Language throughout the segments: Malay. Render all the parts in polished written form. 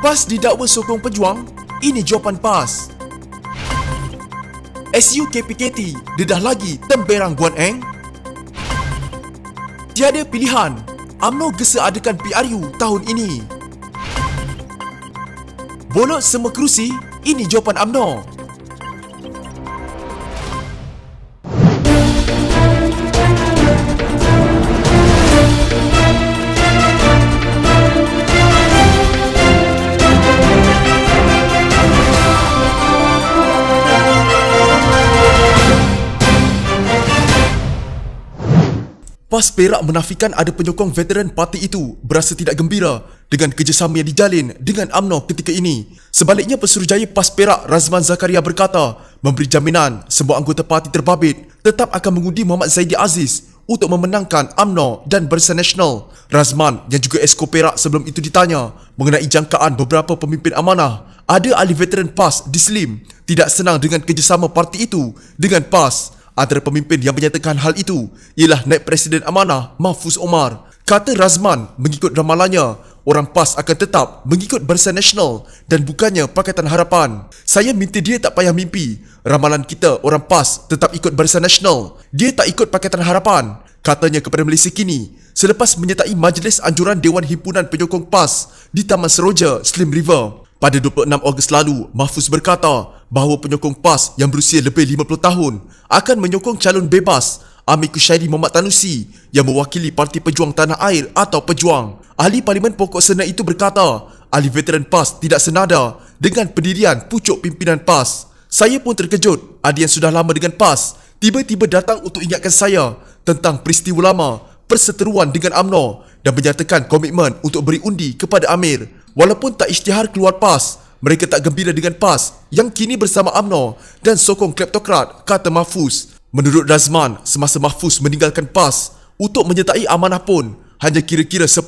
PAS didakwa sokong pejuang? Ini jawapan PAS. SUKPKT dedah lagi temberang Guan Eng? Tiada pilihan, UMNO gesa adakan PRU tahun ini. Bolot semua kerusi? Ini jawapan UMNO. PAS Perak menafikan ada penyokong veteran parti itu berasa tidak gembira dengan kerjasama yang dijalin dengan UMNO ketika ini. Sebaliknya, Pesuruhjaya PAS Perak Razman Zakaria berkata memberi jaminan semua anggota parti terbabit tetap akan mengundi Muhammad Zaidi Aziz untuk memenangkan UMNO dan Barisan Nasional. Razman yang juga Esko Perak sebelum itu ditanya mengenai jangkaan beberapa pemimpin amanah ada ahli veteran PAS di Slim tidak senang dengan kerjasama parti itu dengan PAS. Antara pemimpin yang menyatakan hal itu ialah Naib Presiden Amanah Mahfuz Omar. Kata Razman, mengikut ramalannya, orang PAS akan tetap mengikut Barisan Nasional dan bukannya Pakatan Harapan. Saya minta dia tak payah mimpi. Ramalan kita orang PAS tetap ikut Barisan Nasional. Dia tak ikut Pakatan Harapan, katanya kepada Malaysia Kini selepas menyertai Majlis Anjuran Dewan Himpunan Penyokong PAS di Taman Seroja, Slim River. Pada 26 Ogos lalu, Mahfuz berkata bahawa penyokong PAS yang berusia lebih 50 tahun akan menyokong calon bebas Amir Kushairi Muhammad Tanusi yang mewakili Parti Pejuang Tanah Air atau Pejuang. Ahli Parlimen Pokok Senat itu berkata, ahli veteran PAS tidak senada dengan pendirian pucuk pimpinan PAS. Saya pun terkejut, ada yang sudah lama dengan PAS tiba-tiba datang untuk ingatkan saya tentang peristiwa lama perseteruan dengan UMNO dan menyatakan komitmen untuk beri undi kepada Amir. Walaupun tak isytihar keluar PAS, mereka tak gembira dengan PAS yang kini bersama UMNO dan sokong kleptokrat, kata Mahfuz. Menurut Razman, semasa Mahfuz meninggalkan PAS untuk menyertai amanah pun hanya kira-kira 10%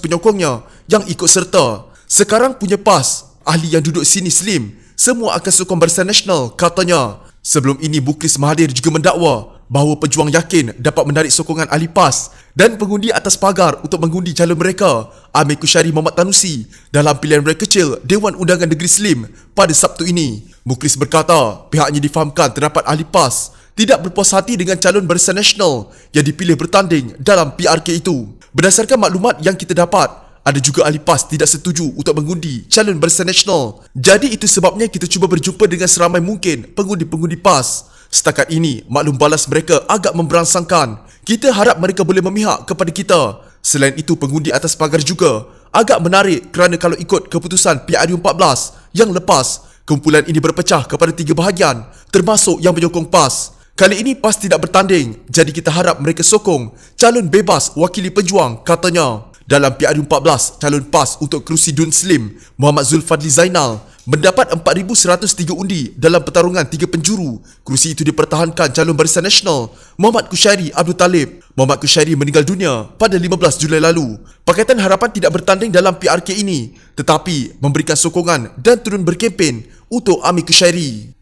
penyokongnya yang ikut serta. Sekarang punya PAS, ahli yang duduk sini Slim, semua akan sokong Barisan Nasional, katanya. Sebelum ini, Muklis Mahathir juga mendakwa bahawa pejuang yakin dapat menarik sokongan ahli PAS dan pengundi atas pagar untuk mengundi calon mereka, Amir Kushairi Muhammad Tanusi, dalam pilihan raya kecil Dewan Undangan Negeri Slim pada Sabtu ini. Muklis berkata pihaknya difahamkan terdapat ahli PAS tidak berpuas hati dengan calon Barisan Nasional yang dipilih bertanding dalam PRK itu. Berdasarkan maklumat yang kita dapat, ada juga ahli PAS tidak setuju untuk mengundi calon Barisan Nasional. Jadi itu sebabnya kita cuba berjumpa dengan seramai mungkin pengundi-pengundi PAS. Setakat ini, maklum balas mereka agak memberangsangkan. Kita harap mereka boleh memihak kepada kita. Selain itu, pengundi atas pagar juga agak menarik kerana kalau ikut keputusan PRU 14 yang lepas, kumpulan ini berpecah kepada 3 bahagian termasuk yang menyokong PAS. Kali ini PAS tidak bertanding, jadi kita harap mereka sokong calon bebas wakili pejuang, katanya. Dalam PRU 14, calon PAS untuk kerusi Dun Slim, Muhammad Zulfadli Zainal, mendapat 4,103 undi dalam pertarungan 3 penjuru. Kerusi itu dipertahankan calon Barisan Nasional, Muhammad Kushairi Abdul Talib. Muhammad Kushairi meninggal dunia pada 15 Julai lalu. Pakatan Harapan tidak bertanding dalam PRK ini, tetapi memberikan sokongan dan turun berkempen untuk Amir Kushairi.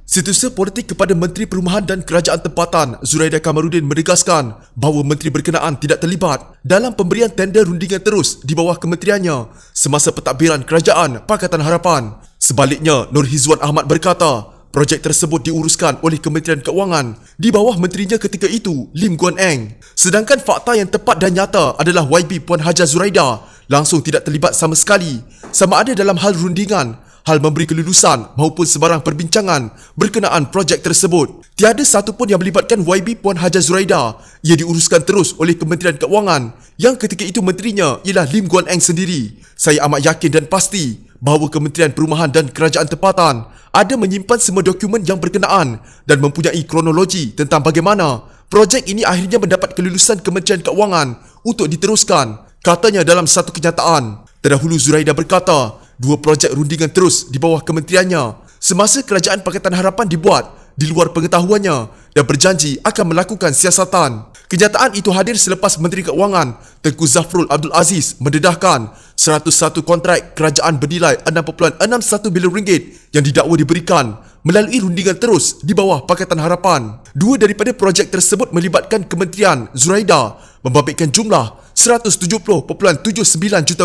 Setiausaha politik kepada Menteri Perumahan dan Kerajaan Tempatan Zuraida Kamarudin menegaskan bahawa menteri berkenaan tidak terlibat dalam pemberian tender rundingan terus di bawah kementeriannya semasa pentadbiran Kerajaan Pakatan Harapan. Sebaliknya, Nur Hizwan Ahmad berkata projek tersebut diuruskan oleh Kementerian Keuangan di bawah menterinya ketika itu, Lim Guan Eng. Sedangkan fakta yang tepat dan nyata adalah YB Puan Haja Zuraida langsung tidak terlibat sama sekali, sama ada dalam hal rundingan, hal memberi kelulusan maupun sebarang perbincangan berkenaan projek tersebut. Tiada satu pun yang melibatkan YB Puan Haja Zuraida. Ia diuruskan terus oleh Kementerian Keuangan yang ketika itu menterinya ialah Lim Guan Eng sendiri. Saya amat yakin dan pasti bahawa Kementerian Perumahan dan Kerajaan Tempatan ada menyimpan semua dokumen yang berkenaan dan mempunyai kronologi tentang bagaimana projek ini akhirnya mendapat kelulusan Kementerian Keuangan untuk diteruskan, katanya dalam satu kenyataan. Terdahulu Zuraida berkata 2 projek rundingan terus di bawah kementeriannya semasa Kerajaan Pakatan Harapan dibuat di luar pengetahuannya dan berjanji akan melakukan siasatan. Kenyataan itu hadir selepas Menteri Keuangan Tengku Zafrul Abdul Aziz mendedahkan 101 kontrak kerajaan bernilai 6.61 bilion ringgit yang didakwa diberikan melalui rundingan terus di bawah Pakatan Harapan. 2 daripada projek tersebut melibatkan kementerian Zuraida membabitkan jumlah RM170.79 juta.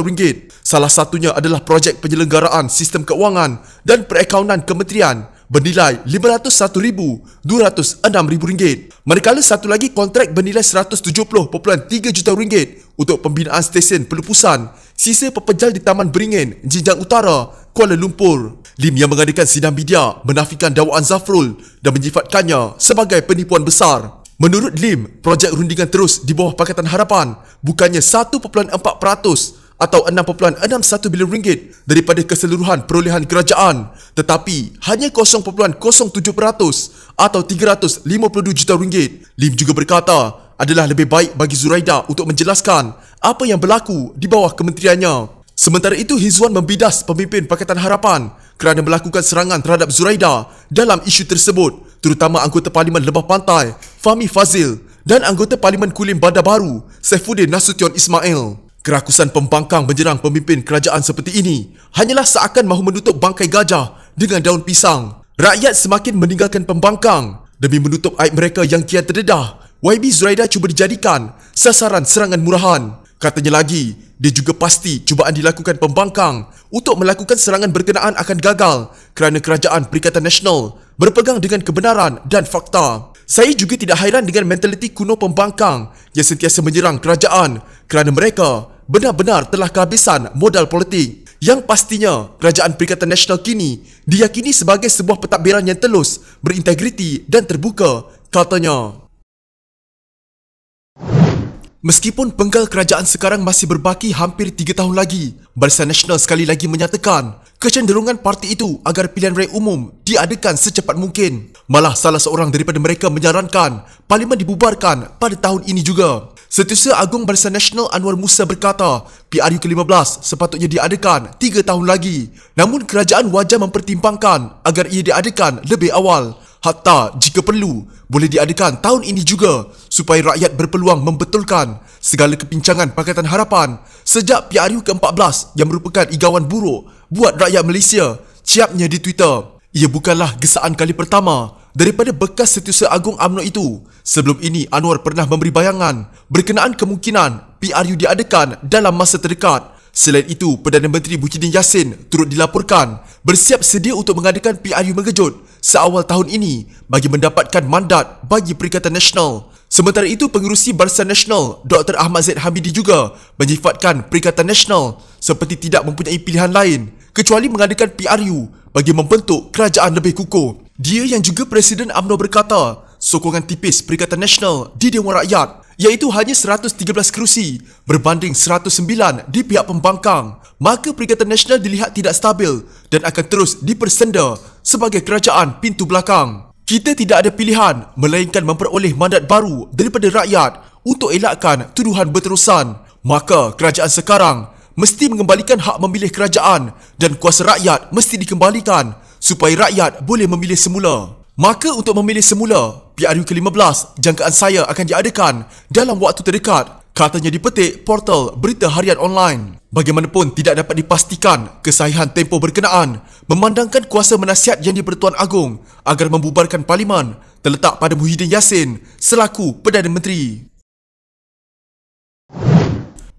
Salah satunya adalah projek penyelenggaraan sistem keuangan dan perakaunan kementerian bernilai RM501,206,000. Manakala satu lagi kontrak bernilai RM170.3 juta untuk pembinaan stesen pelupusan sisa pepejal di Taman Beringin, Jinjang Utara, Kuala Lumpur. Lim yang mengadakan sidang media menafikan dakwaan Zafrul dan menyifatkannya sebagai penipuan besar. Menurut Lim, projek rundingan terus di bawah Pakatan Harapan bukannya 1.4% atau RM6.61 bilion daripada keseluruhan perolehan kerajaan, tetapi hanya 0.07% atau RM352 juta. Lim juga berkata, adalah lebih baik bagi Zuraida untuk menjelaskan apa yang berlaku di bawah kementeriannya. Sementara itu, Hizwan membidas pemimpin Pakatan Harapan kerana melakukan serangan terhadap Zuraida dalam isu tersebut, terutama anggota Parlimen Lebah Pantai Fahmi Fazil dan anggota Parlimen Kulim Bandar Baru Saifuddin Nasution Ismail. Kerakusan pembangkang menyerang pemimpin kerajaan seperti ini hanyalah seakan mahu menutup bangkai gajah dengan daun pisang. Rakyat semakin meninggalkan pembangkang demi menutup aib mereka yang kian terdedah. YB Zuraida cuba dijadikan sasaran serangan murahan. Katanya lagi, dia juga pasti cubaan dilakukan pembangkang untuk melakukan serangan berkenaan akan gagal kerana kerajaan Perikatan Nasional berpegang dengan kebenaran dan fakta. Saya juga tidak hairan dengan mentaliti kuno pembangkang yang sentiasa menyerang kerajaan kerana mereka benar-benar telah kehabisan modal politik. Yang pastinya, kerajaan Perikatan Nasional kini diyakini sebagai sebuah pentadbiran yang telus, berintegriti dan terbuka, katanya. Meskipun penggal kerajaan sekarang masih berbaki hampir 3 tahun lagi, Barisan Nasional sekali lagi menyatakan kecenderungan parti itu agar pilihan raya umum diadakan secepat mungkin. Malah salah seorang daripada mereka menyarankan Parlimen dibubarkan pada tahun ini juga. Setiausaha Agung Barisan Nasional Anwar Musa berkata PRU ke-15 sepatutnya diadakan 3 tahun lagi. Namun kerajaan wajar mempertimbangkan agar ia diadakan lebih awal. Hatta jika perlu, boleh diadakan tahun ini juga supaya rakyat berpeluang membetulkan segala kepincangan Pakatan Harapan sejak PRU ke-14 yang merupakan igawan buruk buat rakyat Malaysia, ciapnya di Twitter. Ia bukanlah gesaan kali pertama daripada bekas Setiausaha Agung UMNO itu. Sebelum ini, Anwar pernah memberi bayangan berkenaan kemungkinan PRU diadakan dalam masa terdekat. Selain itu, Perdana Menteri Muhyiddin Yassin turut dilaporkan bersiap sedia untuk mengadakan PRU mengejut seawal tahun ini bagi mendapatkan mandat bagi Perikatan Nasional. Sementara itu, Pengerusi Barisan Nasional Dr. Ahmad Zaid Hamidi juga menyifatkan Perikatan Nasional seperti tidak mempunyai pilihan lain kecuali mengadakan PRU bagi membentuk kerajaan lebih kukuh. Dia yang juga Presiden UMNO berkata, sokongan tipis Perikatan Nasional di Dewan Rakyat iaitu hanya 113 kerusi berbanding 109 di pihak pembangkang, maka Perikatan Nasional dilihat tidak stabil dan akan terus dipersenda sebagai kerajaan pintu belakang. Kita tidak ada pilihan melainkan memperoleh mandat baru daripada rakyat untuk elakkan tuduhan berterusan. Maka kerajaan sekarang mesti mengembalikan hak memilih kerajaan dan kuasa rakyat mesti dikembalikan supaya rakyat boleh memilih semula. Maka untuk memilih semula, PRU ke-15 jangkaan saya akan diadakan dalam waktu terdekat, katanya dipetik portal berita harian online. Bagaimanapun tidak dapat dipastikan kesahihan tempoh berkenaan memandangkan kuasa menasihat Yang di-Pertuan Agong agar membubarkan Parlimen terletak pada Muhyiddin Yassin selaku Perdana Menteri.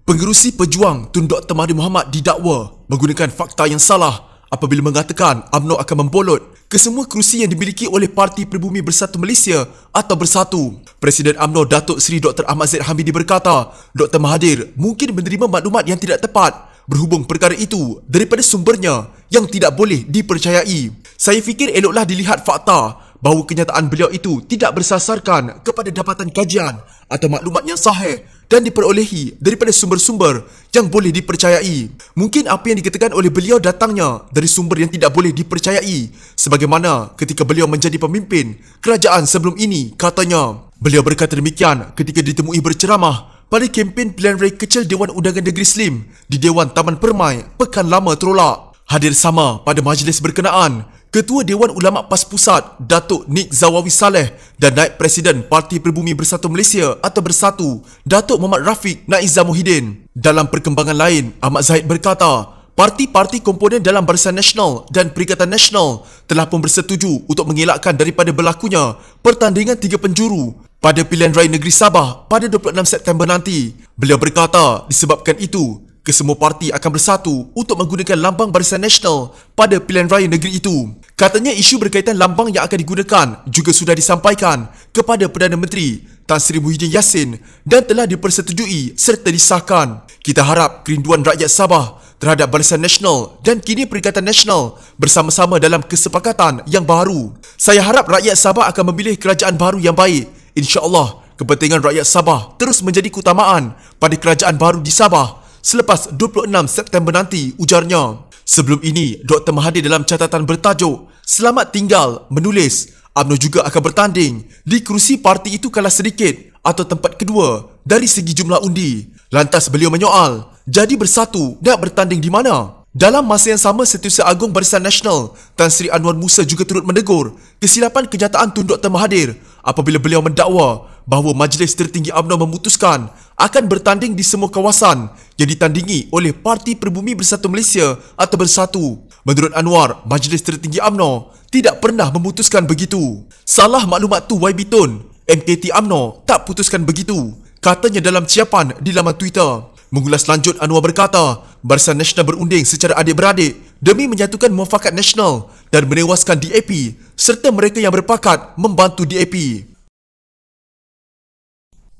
Pengerusi Pejuang Tun Dr. Mahathir Mohamad didakwa menggunakan fakta yang salah apabila mengatakan UMNO akan membolot ke semua kerusi yang dimiliki oleh Parti Pribumi Bersatu Malaysia atau Bersatu. Presiden UMNO Datuk Seri Dr. Ahmad Zaid Hamidi berkata, Dr. Mahathir mungkin menerima maklumat yang tidak tepat berhubung perkara itu daripada sumbernya yang tidak boleh dipercayai. Saya fikir eloklah dilihat fakta bahawa kenyataan beliau itu tidak bersasarkan kepada dapatan kajian atau maklumat yang sahih dan diperolehi daripada sumber-sumber yang boleh dipercayai. Mungkin apa yang dikatakan oleh beliau datangnya dari sumber yang tidak boleh dipercayai, sebagaimana ketika beliau menjadi pemimpin kerajaan sebelum ini, katanya. Beliau berkata demikian ketika ditemui berceramah pada kempen pilihan raya kecil Dewan Undangan Negeri Slim di Dewan Taman Permai, Pekan Lama Terolak. Hadir sama pada majlis berkenaan Ketua Dewan Ulama PAS Pusat Datuk Nik Zawawi Saleh dan Naib Presiden Parti Pribumi Bersatu Malaysia atau Bersatu Datuk Muhammad Rafiq Naizzah Muhyiddin. Dalam perkembangan lain, Ahmad Zahid berkata, parti-parti komponen dalam Barisan Nasional dan Perikatan Nasional telah pun bersetuju untuk mengelakkan daripada berlakunya pertandingan 3 penjuru pada pilihan raya negeri Sabah pada 26 September nanti. Beliau berkata disebabkan itu, kesemua parti akan bersatu untuk menggunakan lambang Barisan Nasional pada pilihan raya negeri itu. Katanya isu berkaitan lambang yang akan digunakan juga sudah disampaikan kepada Perdana Menteri Tan Sri Muhyiddin Yassin dan telah dipersetujui serta disahkan. Kita harap kerinduan rakyat Sabah terhadap Barisan Nasional dan kini Perikatan Nasional bersama-sama dalam kesepakatan yang baru. Saya harap rakyat Sabah akan memilih kerajaan baru yang baik. InsyaAllah, kepentingan rakyat Sabah terus menjadi keutamaan pada kerajaan baru di Sabah selepas 26 September nanti, ujarnya. Sebelum ini, Dr. Mahathir dalam catatan bertajuk "Selamat Tinggal" menulis UMNO juga akan bertanding di kerusi parti itu kalah sedikit atau tempat kedua dari segi jumlah undi. Lantas beliau menyoal, jadi bersatu dan bertanding di mana? Dalam masa yang sama, Setiausaha Agung Barisan Nasional Tan Sri Anwar Musa juga turut menegur kesilapan kenyataan Tun Dr. Mahathir apabila beliau mendakwa bahawa Majlis Tertinggi UMNO memutuskan akan bertanding di semua kawasan yang ditandingi oleh Parti Pribumi Bersatu Malaysia atau Bersatu. Menurut Anwar, Majlis Tertinggi UMNO tidak pernah memutuskan begitu. Salah maklumat tu YB Tun, MKT UMNO tak putuskan begitu, katanya dalam ciapan di laman Twitter. Mengulas lanjut, Anwar berkata, Barisan Nasional berunding secara adik-beradik demi menyatukan muafakat nasional dan menewaskan DAP serta mereka yang berpakat membantu DAP.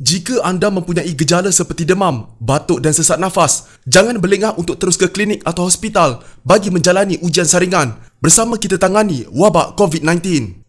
Jika anda mempunyai gejala seperti demam, batuk dan sesak nafas, jangan berlengah untuk terus ke klinik atau hospital bagi menjalani ujian saringan. Bersama kita tangani wabak COVID-19.